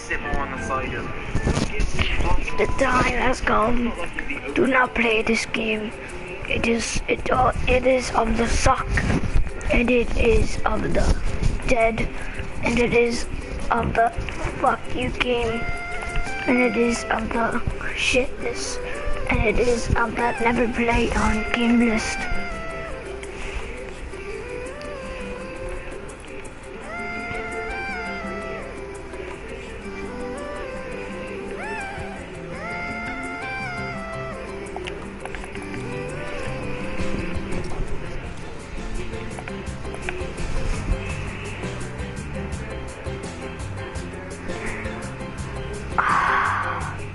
sit more on the side of... The time has come. Do not play this game. It is of the suck, and it is of the dead, and it is of the fuck you game, and it is of the shitness, and it is of that never play on game list.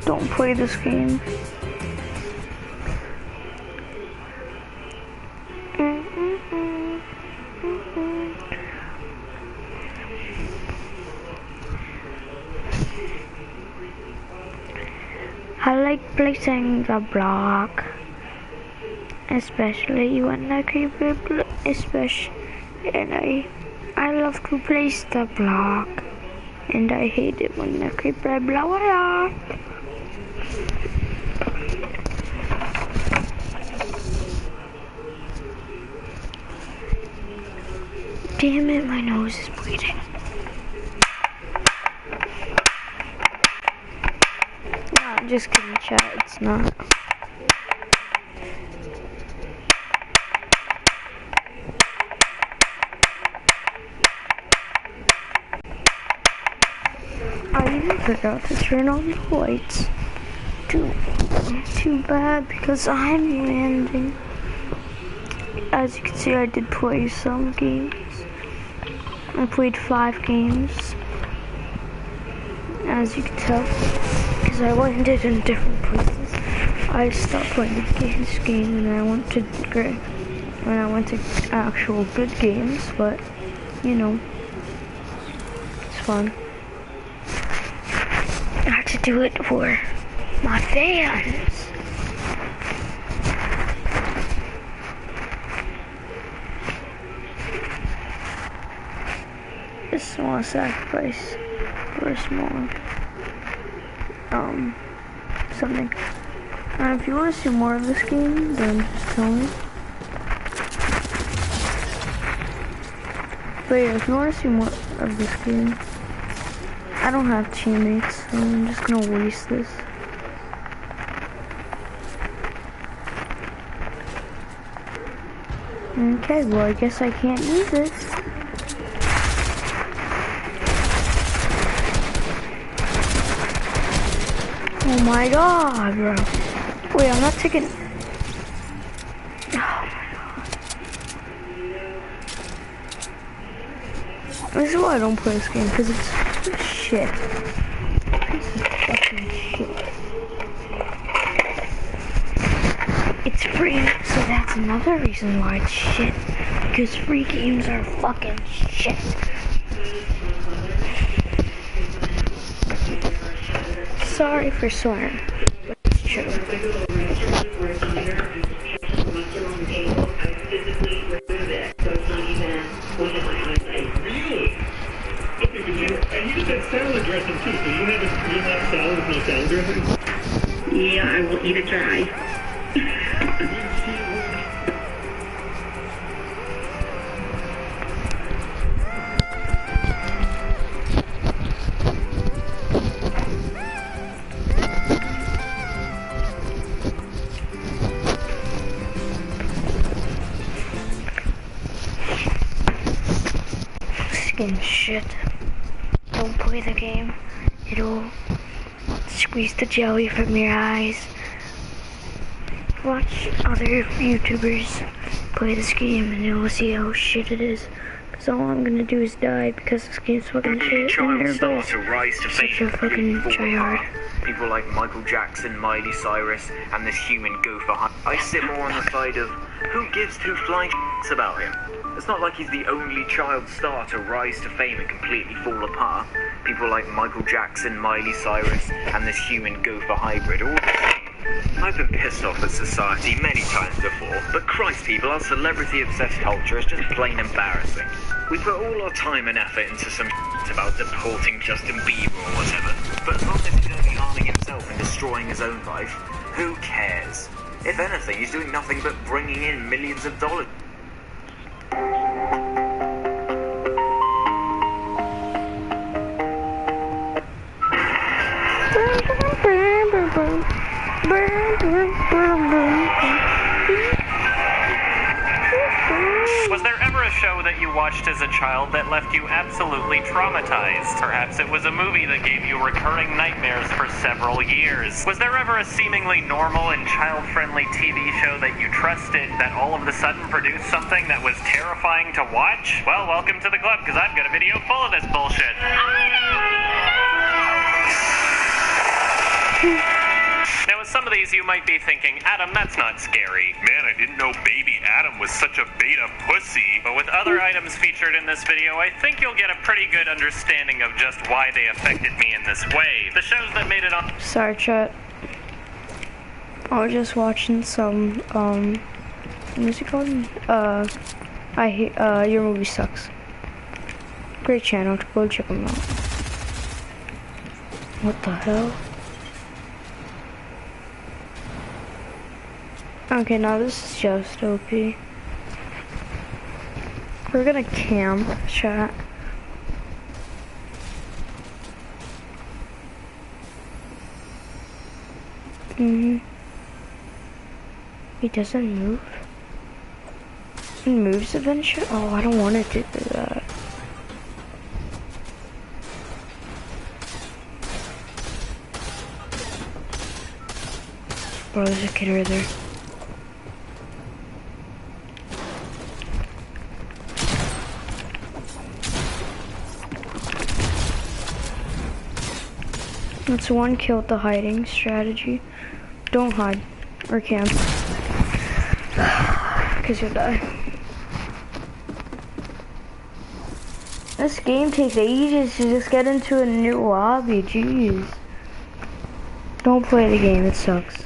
Don't play this game. I like placing the block, especially when the creeper, and I love to place the block, and I hate it when the creeper blow it up. Damn it, my nose is bleeding. No, I'm just kidding, chat, it's not. I even forgot to turn on the lights. Too bad, because I'm landing. As you can see, I did play some games. I played 5 games, as you can tell, because I landed in different places. I stopped playing this game and I went to actual good games, but you know, it's fun. I had to do it for my fans. A small sacrifice for a small something. If you want to see more of this game, then just tell me. But yeah, if you want to see more of this game, I don't have teammates, so I'm just gonna waste this. Okay, well I guess I can't use it. Oh my god, bro. Wait, I'm not taking... Oh my god. This is why I don't play this game, because it's shit. This is fucking shit. It's free, so that's another reason why it's shit. Because free games are fucking shit. Sorry for swearing, but it's true. And you said salad dressing too, so you have salad with no salad dressing? Yeah, I want you to try. Fucking shit. Don't play the game. It'll squeeze the jelly from your eyes. Watch other YouTubers play this game and you'll see how shit it is. Cause all I'm gonna do is die because this game's fucking shit and everybody's such a fucking tryhard. People like Michael Jackson, Miley Cyrus, and this human gopher. I sit more on the side of who gives two flying shits about him. It's not like he's the only child star to rise to fame and completely fall apart. People like Michael Jackson, Miley Cyrus, and this human gopher hybrid, all the same. I've been pissed off at society many times before, but Christ people, our celebrity-obsessed culture is just plain embarrassing. We put all our time and effort into some shit about deporting Justin Bieber or whatever. But as long as he's only harming himself and destroying his own life, who cares? If anything, he's doing nothing but bringing in millions of dollars. Was there ever a show that you watched as a child that left you absolutely traumatized? Perhaps it was a movie that gave you recurring nightmares for several years. Was there ever a seemingly normal and child-friendly TV show that you trusted that all of a sudden produced something that was terrifying to watch? Well, welcome to the club, because I've got a video full of this bullshit. Now, with some of these, you might be thinking, Adam, that's not scary. Man, I didn't know baby Adam was such a beta pussy. But with other items featured in this video, I think you'll get a pretty good understanding of just why they affected me in this way. The shows that made it on... Sorry, chat. I was just watching some, what's it called? Your Movie Sucks. Great channel, go check them out. What the hell? Okay, now this is just OP. We're gonna camp, chat. It doesn't move. It moves eventually? Oh, I don't want it to do that. Bro, there's a kid right there. That's one kill with the hiding strategy. Don't hide or camp, because you'll die. This game takes ages to just get into a new lobby, jeez. Don't play the game, it sucks.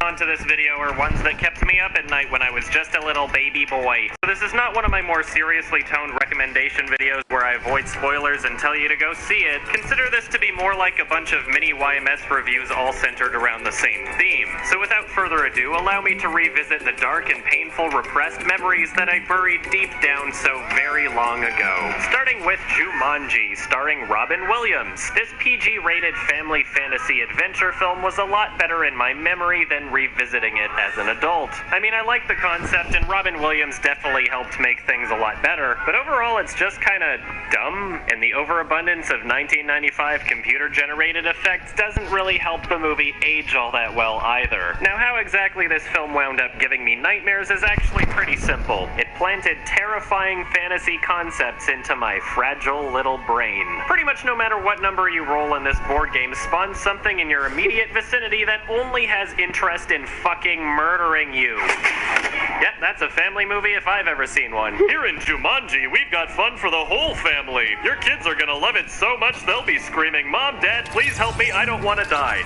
Onto this video are ones that kept me up at night when I was just a little baby boy. So this is not one of my more seriously toned recommendation videos where I avoid spoilers and tell you to go see it. Consider this to be more like a bunch of mini YMS reviews all centered around the same theme. So without further ado, allow me to revisit the dark and painful repressed memories that I buried deep down so very long ago. Starting with Jumanji, starring Robin Williams. This PG-rated family fantasy adventure film was a lot better in my memory than revisiting it as an adult. I mean, I like the concept, and Robin Williams definitely helped make things a lot better, but overall it's just kinda dumb, and the overabundance of 1995 computer-generated effects doesn't really help the movie age all that well either. Now, how exactly this film wound up giving me nightmares is actually pretty simple. It planted terrifying fantasy concepts into my fragile little brain. Pretty much no matter what number you roll in this board game spawns something in your immediate vicinity that only has interest in fucking murdering you. Yep, that's a family movie if I've ever seen one. Here in Jumanji, we've got fun for the whole family. Your kids are gonna love it so much they'll be screaming, "Mom, Dad, please help me, I don't want to die."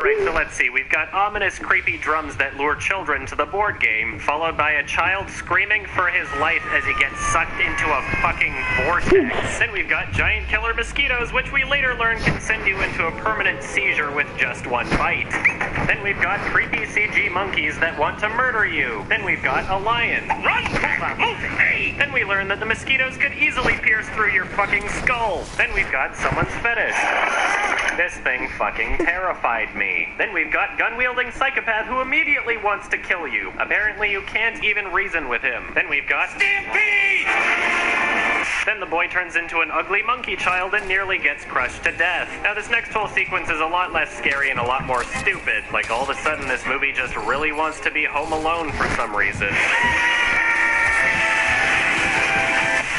Right, so let's see. We've got ominous, creepy drums that lure children to the board game, followed by a child screaming for his life as he gets sucked into a fucking vortex. Then we've got giant killer mosquitoes, which we later learn can send you into a permanent seizure with just one bite. Then we've got creepy CG monkeys that want to murder you. Then we've got a lion. Run, Peppa, move! Hey! Then we learn that the mosquitoes could easily pierce through your fucking skull. Then we've got someone's fetish. This thing fucking terrified me. Then we've got gun-wielding psychopath who immediately wants to kill you. Apparently you can't even reason with him. Then we've got Stampede! Then the boy turns into an ugly monkey child and nearly gets crushed to death. Now this next whole sequence is a lot less scary and a lot more stupid. Like all of a sudden this movie just really wants to be home alone for some reason.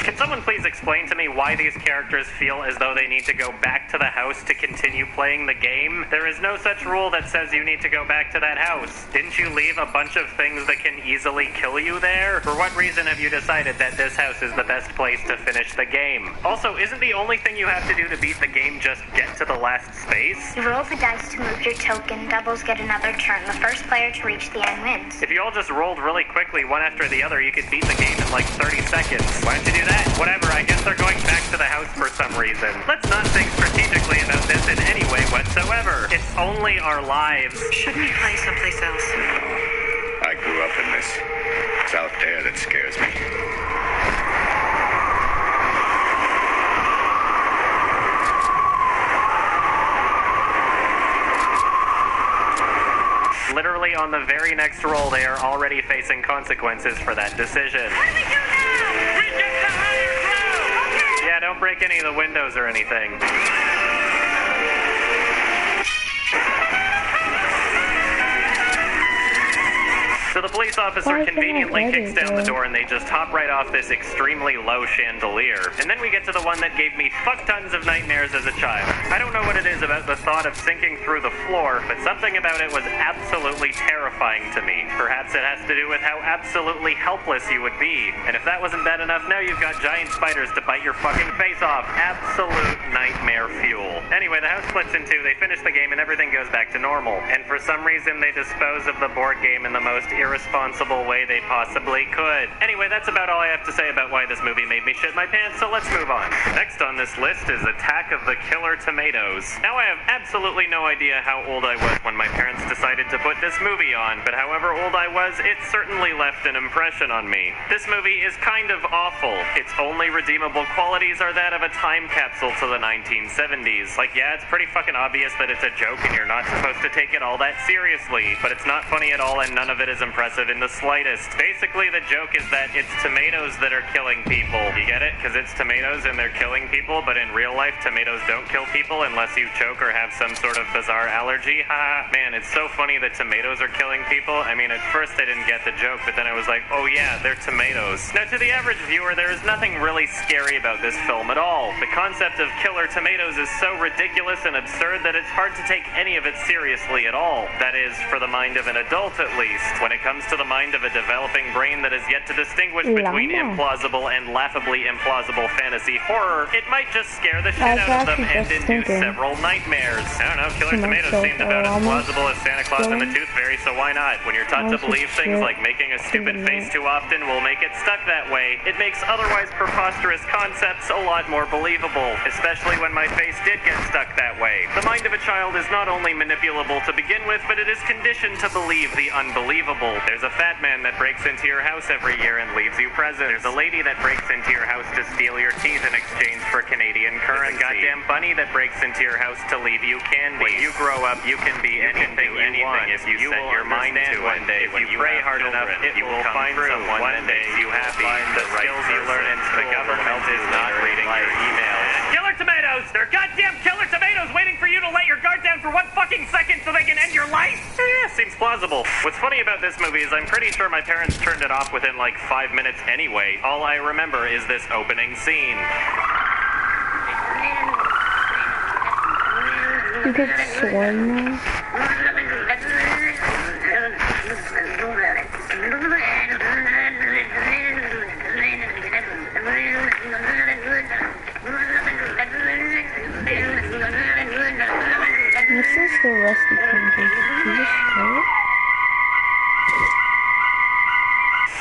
Can someone please explain to me why these characters feel as though they need to go back to the house to continue playing the game? There is no such rule that says you need to go back to that house. Didn't you leave a bunch of things that can easily kill you there? For what reason have you decided that this house is the best place to finish the game? Also, isn't the only thing you have to do to beat the game just get to the last space? You roll the dice to move your token, doubles get another turn. The first player to reach the end wins. If you all just rolled really quickly one after the other, you could beat the game in like 30 seconds. Why don't you do that? Whatever, I guess they're going back to the house for some reason. Let's not think strategically about this in any way whatsoever. It's only our lives. Shouldn't we play someplace else? I grew up in this. It's out there that scares me. Literally on the very next roll, they are already facing consequences for that decision. What do we do now? We get the higher ground! Okay! Yeah, don't break any of the windows or anything. So the police officer conveniently kicks down the door and they just hop right off this extremely low chandelier. And then we get to the one that gave me fuck tons of nightmares as a child. I don't know what it is about the thought of sinking through the floor, but something about it was absolutely terrifying to me. Perhaps it has to do with how absolutely helpless you would be. And if that wasn't bad enough, now you've got giant spiders to bite your fucking face off. Absolute nightmare fuel. Anyway, the house splits in two, they finish the game, and everything goes back to normal. And for some reason, they dispose of the board game in the most irresponsible way they possibly could. Anyway, that's about all I have to say about why this movie made me shit my pants, so let's move on. Next on this list is Attack of the Killer Tomatoes. Now, I have absolutely no idea how old I was when my parents decided to put this movie on, but however old I was, it certainly left an impression on me. This movie is kind of awful. Its only redeemable qualities are that of a time capsule to the 1970s. Like, yeah, it's pretty fucking obvious that it's a joke and you're not supposed to take it all that seriously, but it's not funny at all and none of it is impressive in the slightest. Basically, the joke is that it's tomatoes that are killing people. You get it? Because it's tomatoes and they're killing people, but in real life, tomatoes don't kill people unless you choke or have some sort of bizarre allergy. Ha! Man, it's so funny that tomatoes are killing people. I mean, at first I didn't get the joke, but then I was like, oh yeah, they're tomatoes. Now, to the average viewer, there is nothing really scary about this film at all. The concept of killer tomatoes is so ridiculous and absurd that it's hard to take any of it seriously at all. That is, for the mind of an adult at least. When it comes to the mind of a developing brain that is yet to distinguish between implausible and laughably implausible fantasy horror, it might just scare the shit out of them and induce several nightmares. I don't know, Killer Tomatoes seemed about as plausible as Santa Claus and the Tooth Fairy, so why not? When you're taught to believe things like making a stupid face too often will make it stuck that way, it makes otherwise preposterous concepts a lot more believable, especially when my face did get stuck that way. The mind of a child is not only manipulable to begin with, but it is conditioned to believe the unbelievable. There's a fat man that breaks into your house every year and leaves you presents. There's a lady that breaks into your house to steal your teeth in exchange for Canadian currency. There's a goddamn bunny that breaks into your house to leave you candy. When you grow up, you can be anything you want if you set your mind to it. One day, if you pray hard enough, it will find someone that makes you happy. The skills you learn in school, the government is not reading your emails. Killer tomatoes! They're goddamn killer tomatoes waiting for you to let your guard down for 1 fucking second so they can end your life? Seems plausible. What's funny about this movie is I'm pretty sure my parents turned it off within like 5 minutes anyway. All I remember is this opening scene. You get sworn now? This is the rusty country. You just throw it?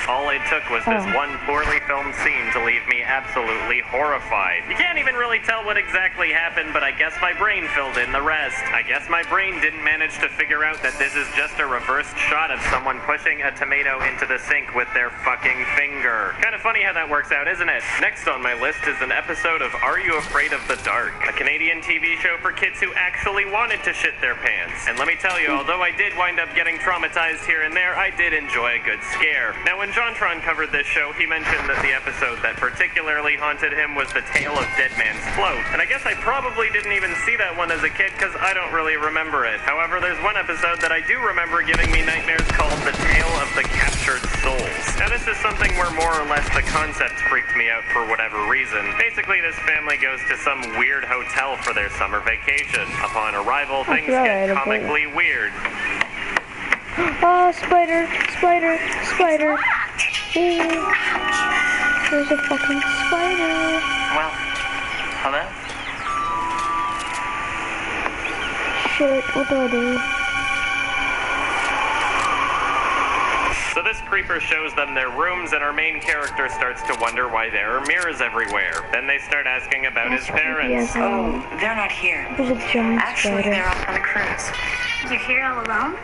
All it took was this one poorly filmed scene to leave me absolutely horrified. You can't even really tell what exactly happened, but I guess my brain filled in the rest. I guess my brain didn't manage to figure out that this is just a reversed shot of someone pushing a tomato into the sink with their fucking finger. Kind of funny how that works out, isn't it? Next on my list is an episode of Are You Afraid of the Dark? A Canadian TV show for kids who actually wanted to shit their pants. And let me tell you, although I did wind up getting traumatized here and there, I did enjoy a good scare. Now, when JonTron covered this show, he mentioned that the episode that particularly haunted him was The Tale of Dead Man's Float. And I guess I probably didn't even see that one as a kid because I don't really remember it. However, there's one episode that I do remember giving me nightmares called The Tale of the Captured Souls. Now, this is something where more or less the concept freaked freaked me out for whatever reason. Basically, this family goes to some weird hotel for their summer vacation. Upon arrival, things get comically weird. Oh, spider, spider, spider. There's a fucking spider. Well, hello? Shit, what do I do? So this creeper shows them their rooms, and our main character starts to wonder why there are mirrors everywhere. Then they start asking about his parents. Oh, they're not here. There's a giant Actually, spider. they're off on a cruise. You're here all alone?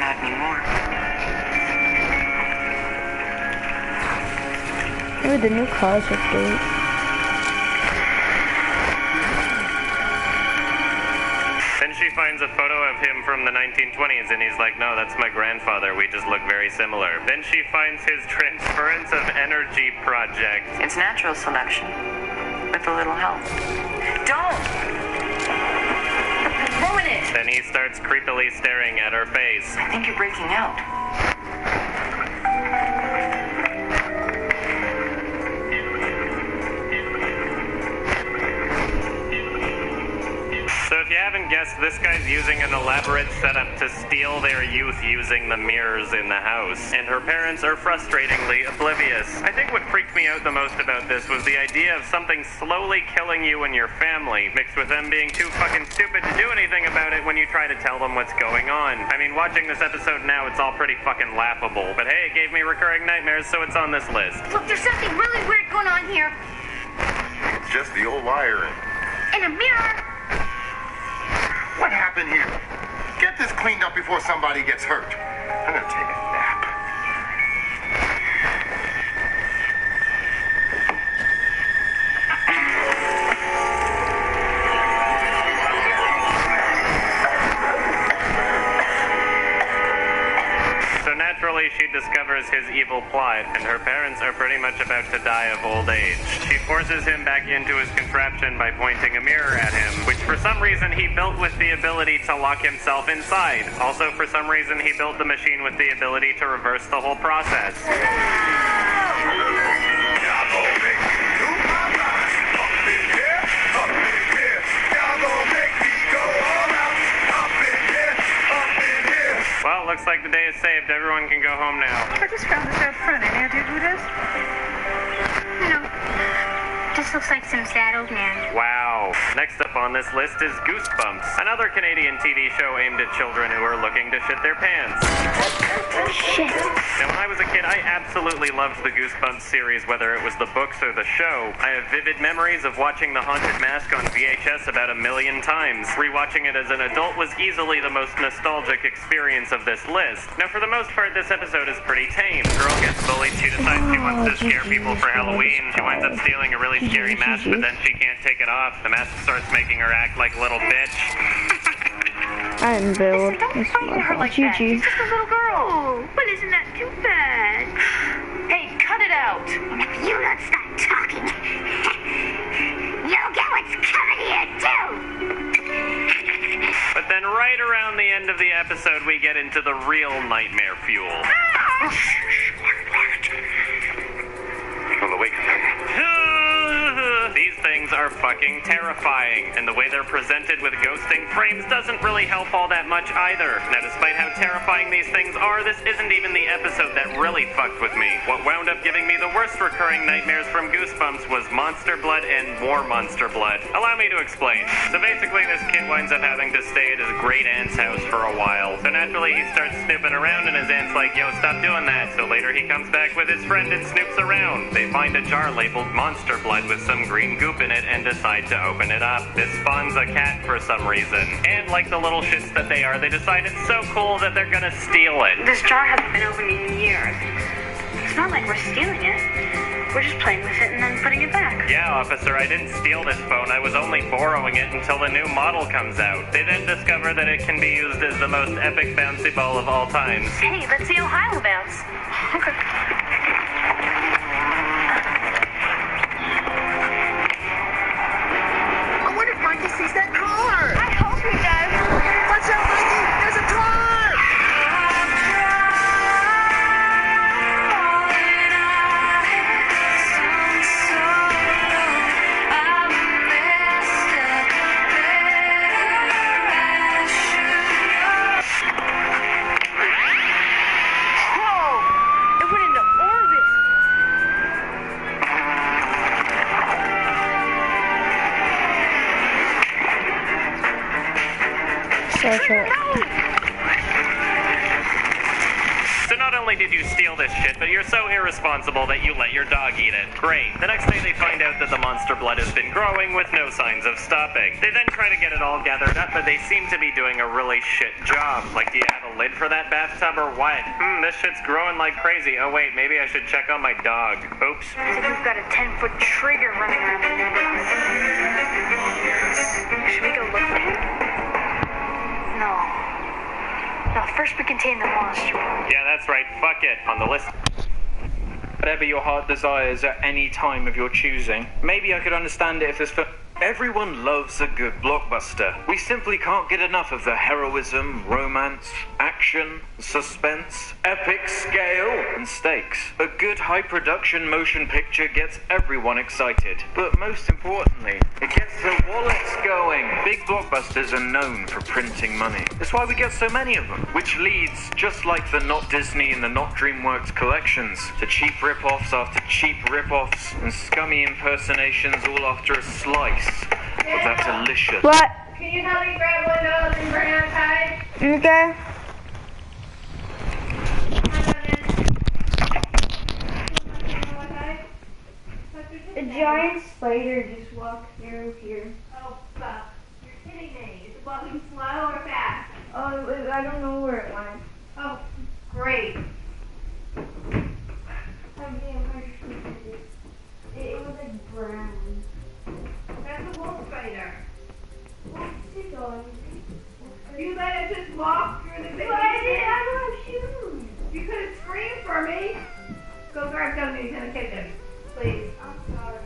Not anymore. Ooh, the new cars update. Then she finds a photo of him from the 1920s, and he's like, no, that's my grandfather. We just look very similar. Then she finds his transference of energy project. It's natural selection. With a little help. Don't! Ruin it! Then he starts creepily staring at her face. I think you're breaking out. So if you haven't guessed, this guy's using an elaborate setup to steal their youth using the mirrors in the house. And her parents are frustratingly oblivious. I think what freaked me out the most about this was the idea of something slowly killing you and your family, mixed with them being too fucking stupid to do anything about it when you try to tell them what's going on. I mean, watching this episode now, it's all pretty fucking laughable. But hey, it gave me recurring nightmares, so it's on this list. Look, there's something really weird going on here. It's just the old wiring. In a mirror. What happened here? Get this cleaned up before somebody gets hurt. I'm gonna take a nap. So naturally, she discovers his evil plot, and her parents are pretty much about to die of old age. She forces him back into his contraption by pointing a mirror at him, which for some reason he built with the ability to lock himself inside. Also, for some reason, he built the machine with the ability to reverse the whole process. Well, looks like the day is saved. Everyone can go home now. I just found this out front. Any idea who it is? No. Just looks like some sad old man. Wow. Next up on this list is Goosebumps, another Canadian TV show aimed at children who are looking to shit their pants. Shit. Now, when I was a kid, I absolutely loved the Goosebumps series, whether it was the books or the show. I have vivid memories of watching The Haunted Mask on VHS about 1 million times. Rewatching it as an adult was easily the most nostalgic experience of this list. Now, for the most part, this episode is pretty tame. Girl gets bullied, she decides she wants to scare people for Halloween. She winds up stealing a really scary mask, but then she can't take it off. The mask starts making her act like a little bitch. I didn't build. Don't frighten her like that. She's just a little girl. Oh, but isn't that too bad? Hey, cut it out. And if you don't stop talking, you'll get what's coming to you too. But then right around the end of the episode, we get into the real nightmare fuel. Well, awake. These things are fucking terrifying, and the way they're presented with ghosting frames doesn't really help all that much either. Now, despite how terrifying these things are, this isn't even the episode that really fucked with me. What wound up giving me the worst recurring nightmares from Goosebumps was monster blood and more monster blood. Allow me to explain. So basically, this kid winds up having to stay at his great aunt's house for a while. So naturally, he starts snooping around, and his aunt's like, yo, stop doing that. So later, he comes back with his friend and snoops around. They find a jar labeled monster blood with some green goop in it and decide to open it up. This spawns a cat for some reason. And like the little shits that they are, they decide it's so cool that they're gonna steal it. This jar hasn't been opened in years. It's not like we're stealing it. We're just playing with it and then putting it back. Yeah, officer, I didn't steal this phone. I was only borrowing it until the new model comes out. They then discover that it can be used as the most epic bouncy ball of all times. Hey, let's see Ohio bounce. Okay. Mikey sees that car! I hope he does. Watch out, Mikey! There's a car! not only did you steal this shit, but you're so irresponsible that you let your dog eat it. Great. The next day they find out that the monster blood has been growing with no signs of stopping. They then try to get it all gathered up, but they seem to be doing a really shit job. Like, do you have a lid for that bathtub or what? This shit's growing like crazy. Oh wait, maybe I should check on my dog. Oops. I think we've got a 10-foot trigger running around the neighborhood. Should we go look for him? No. No, first we contain the monster. Yeah, that's right. Fuck it. On the list. Whatever your heart desires at any time of your choosing. Maybe I could understand it if this film... Everyone loves a good blockbuster. We simply can't get enough of the heroism, romance, action, suspense, epic scale, and stakes. A good high-production motion picture gets everyone excited. But most importantly, it gets their wallets going. Big blockbusters are known for printing money. That's why we get so many of them. Which leads, just like the Not Disney and the Not DreamWorks collections, to cheap rip-offs after cheap rip-offs and scummy impersonations all after a slice of that delicious... What? Can you help me grab one of those and bring it outside? Okay. A giant spider just walked through here. Oh, fuck. You're kidding me. Is it walking slow or fast? Oh, I don't know where it went. Oh, great. It was like brown. That's a wolf spider. What's it going? You let it just walk through the big... But I don't have shoes. You could have screamed for me. Go grab something in the kitchen, please. I'm sorry.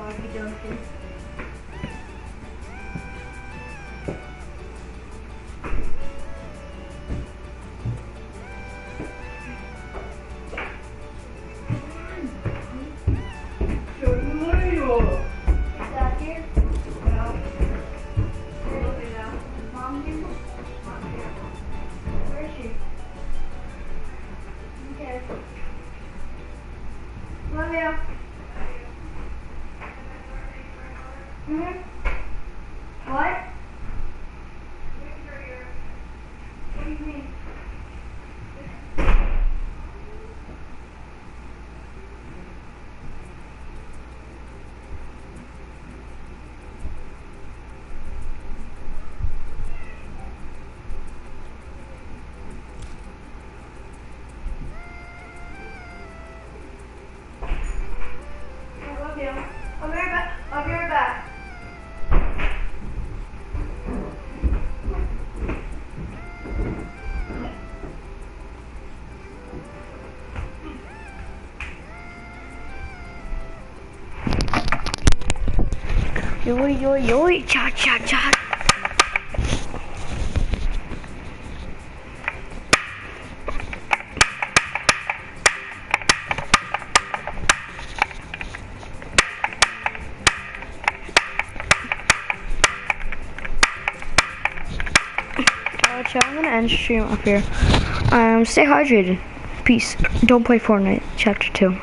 Love you. What? What do you mean? I love you. I'll be right back. I'll be right back. Yo, yo, yo, cha, cha, cha. I'm gonna end stream up here. Stay hydrated. Peace. Don't play Fortnite. Chapter 2.